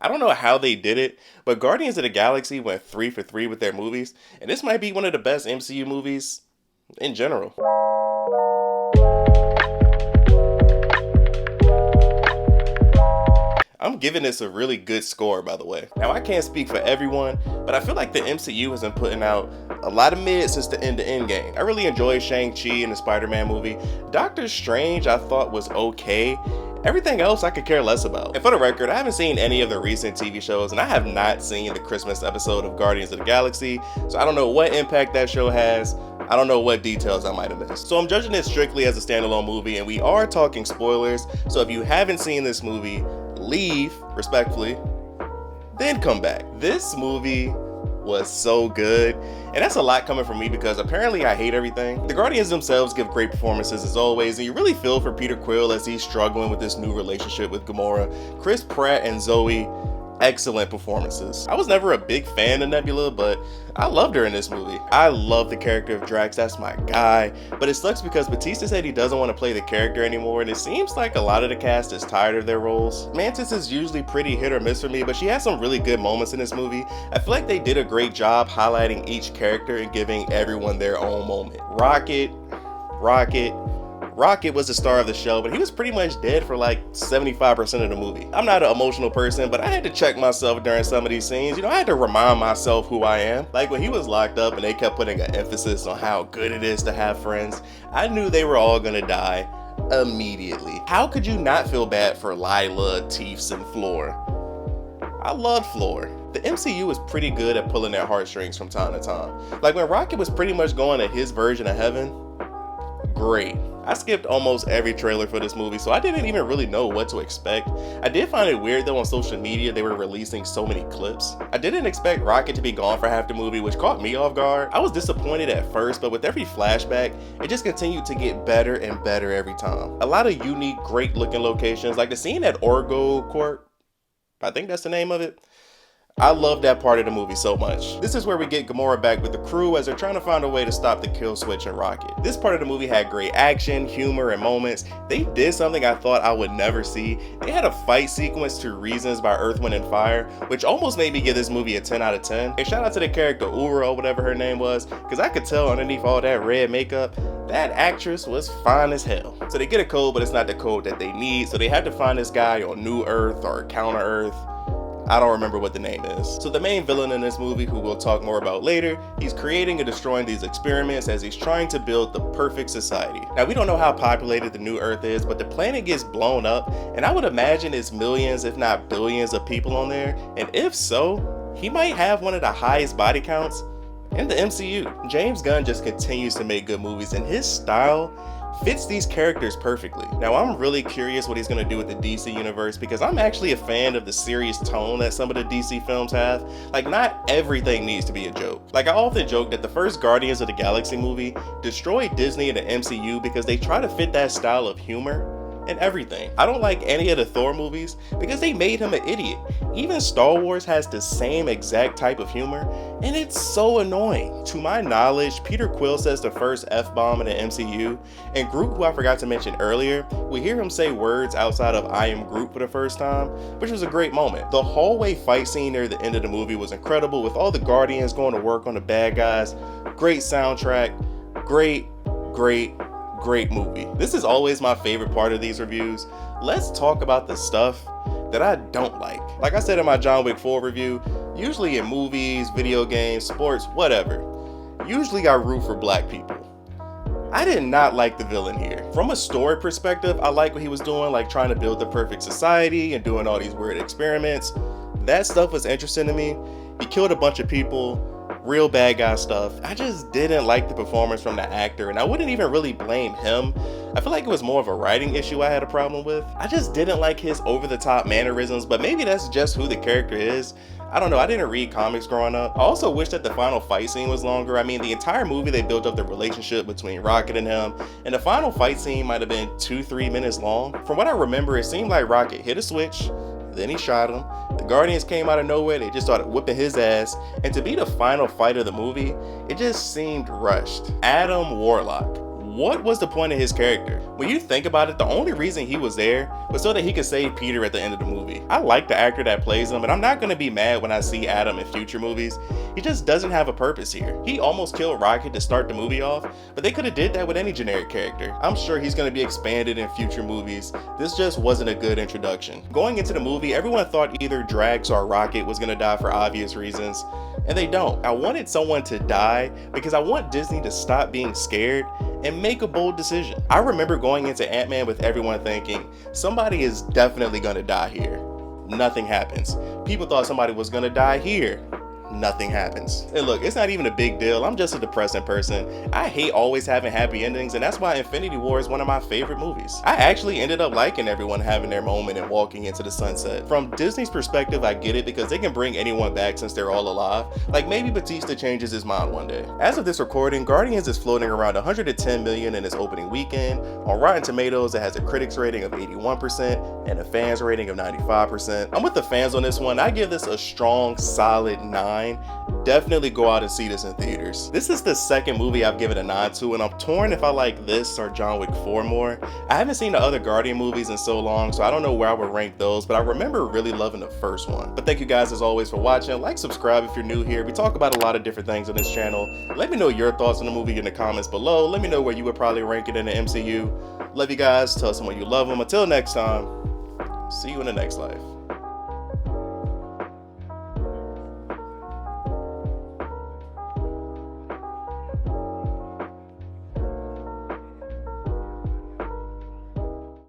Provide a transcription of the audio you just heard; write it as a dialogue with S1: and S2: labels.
S1: I don't know how they did it, but Guardians of the Galaxy went 3 for 3 with their movies, and this might be one of the best MCU movies in general. I'm giving this a really good score, by the way. Now, I can't speak for everyone, but I feel like the MCU has been putting out a lot of mid since the end of Endgame. I really enjoyed Shang-Chi and the Spider-Man movie. Doctor Strange I thought was okay. Everything else I could care less about. And for the record, I haven't seen any of the recent TV shows, and I have not seen the Christmas episode of Guardians of the Galaxy, so I don't know what impact that show has. I don't know what details I might have missed. So I'm judging it strictly as a standalone movie, and we are talking spoilers, so if you haven't seen this movie, leave respectfully, then come back. This movie was so good, and that's a lot coming from me because apparently I hate everything. The Guardians themselves give great performances as always, and you really feel for Peter Quill as he's struggling with this new relationship with Gamora. Chris Pratt and Zoe, excellent performances. I was never a big fan of Nebula, but I loved her in this movie. I love the character of Drax, that's my guy, but it sucks because Bautista said he doesn't want to play the character anymore, and it seems like a lot of the cast is tired of their roles. Mantis is usually pretty hit or miss for me, but she has some really good moments in this movie. I feel like they did a great job highlighting each character and giving everyone their own moment. Rocket was the star of the show, but he was pretty much dead for like 75% of the movie. I'm not an emotional person, but I had to check myself during some of these scenes. You know, I had to remind myself who I am. Like when he was locked up and they kept putting an emphasis on how good it is to have friends, I knew they were all gonna die immediately. How could you not feel bad for Lila, Teefs, and Floor? I loved Floor. The MCU was pretty good at pulling their heartstrings from time to time. Like when Rocket was pretty much going to his version of heaven, great. I skipped almost every trailer for this movie, so I didn't even really know what to expect. I did find it weird though on social media they were releasing so many clips. I didn't expect Rocket to be gone for half the movie, which caught me off guard. I was disappointed at first, but with every flashback, it just continued to get better and better every time. A lot of unique, great looking locations, like the scene at Orgo Court, I think that's the name of it. I love that part of the movie so much. This is where we get Gamora back with the crew as they're trying to find a way to stop the kill switch in Rocket. This part of the movie had great action, humor, and moments. They did something I thought I would never see. They had a fight sequence to Reasons by Earth, Wind, and Fire, which almost made me give this movie a 10 out of 10. And shout out to the character Ura, or whatever her name was, because I could tell underneath all that red makeup, that actress was fine as hell. So they get a code, but it's not the code that they need, so they had to find this guy on New Earth or Counter Earth. I don't remember what the name is. So the main villain in this movie, who we'll talk more about later, he's creating and destroying these experiments as he's trying to build the perfect society. Now we don't know how populated the New Earth is, but the planet gets blown up, and I would imagine it's millions, if not billions of people on there, and if so, he might have one of the highest body counts in the MCU. James Gunn just continues to make good movies, and his style fits these characters perfectly. Now I'm really curious what he's going to do with the DC universe, because I'm actually a fan of the serious tone that some of the DC films have. Like not everything needs to be a joke. Like I often joke that the first Guardians of the Galaxy movie destroyed Disney and the MCU because they try to fit that style of humor and everything. I don't like any of the Thor movies because they made him an idiot. Even Star Wars has the same exact type of humor, and it's so annoying. To my knowledge, Peter Quill says the first F-bomb in the MCU, and Groot, who I forgot to mention earlier, we hear him say words outside of I am Groot for the first time, which was a great moment. The hallway fight scene near the end of the movie was incredible, with all the Guardians going to work on the bad guys. Great soundtrack, great movie. This is always my favorite part of these reviews. Let's talk about the stuff that I don't like. Like I said in my John Wick 4 review, usually in movies, video games, sports, whatever, usually I root for black people. I did not like the villain here. From a story perspective, I like what he was doing, like trying to build the perfect society and doing all these weird experiments. That stuff was interesting to me. He killed a bunch of people, real bad guy stuff. I just didn't like the performance from the actor, and I wouldn't even really blame him. I feel like it was more of a writing issue I had a problem with. I just didn't like his over-the-top mannerisms, but maybe that's just who the character is. I don't know, I didn't read comics growing up. I also wish that the final fight scene was longer. I mean, the entire movie they built up the relationship between Rocket and him, and the final fight scene might have been 2-3 minutes long. From what I remember, it seemed like Rocket hit a switch, then he shot him. The Guardians came out of nowhere, they just started whipping his ass, and to be the final fight of the movie, it just seemed rushed. Adam Warlock. what was the point of his character? When you think about it, the only reason he was there was so that he could save Peter at the end of the movie. I like the actor that plays him, and I'm not gonna be mad when I see Adam in future movies. He just doesn't have a purpose here. He almost killed Rocket to start the movie off, but they could have did that with any generic character. I'm sure he's gonna be expanded in future movies. This just wasn't a good introduction. Going into the movie, everyone thought either Drax or Rocket was gonna die for obvious reasons, and they don't. I wanted someone to die because I want Disney to stop being scared and make a bold decision. I remember going into Ant-Man with everyone thinking, somebody is definitely gonna die here. Nothing happens. People thought somebody was gonna die here. Nothing happens. And look, it's not even a big deal. I'm just a depressing person. I hate always having happy endings, and that's why Infinity War is one of my favorite movies. I actually ended up liking everyone having their moment and walking into the sunset. From Disney's perspective, I get it because they can bring anyone back since they're all alive. Like maybe Batista changes his mind one day. As of this recording, Guardians is floating around 110 million in its opening weekend. On Rotten Tomatoes, it has a critics rating of 81% and a fans rating of 95%. I'm with the fans on this one. I give this a strong, solid 9. Definitely go out and see this in theaters. This is the second movie I've given a 9 to, and I'm torn if I like this or John Wick 4 more. I haven't seen the other Guardian movies in so long, so I don't know where I would rank those, but I remember really loving the first one. But thank you guys as always for watching. Like, subscribe if you're new here. We talk about a lot of different things on this channel. Let me know your thoughts on the movie in the comments below. Let me know where you would probably rank it in the MCU. Love you guys. Tell someone you love them. Until next time, see you in the next life.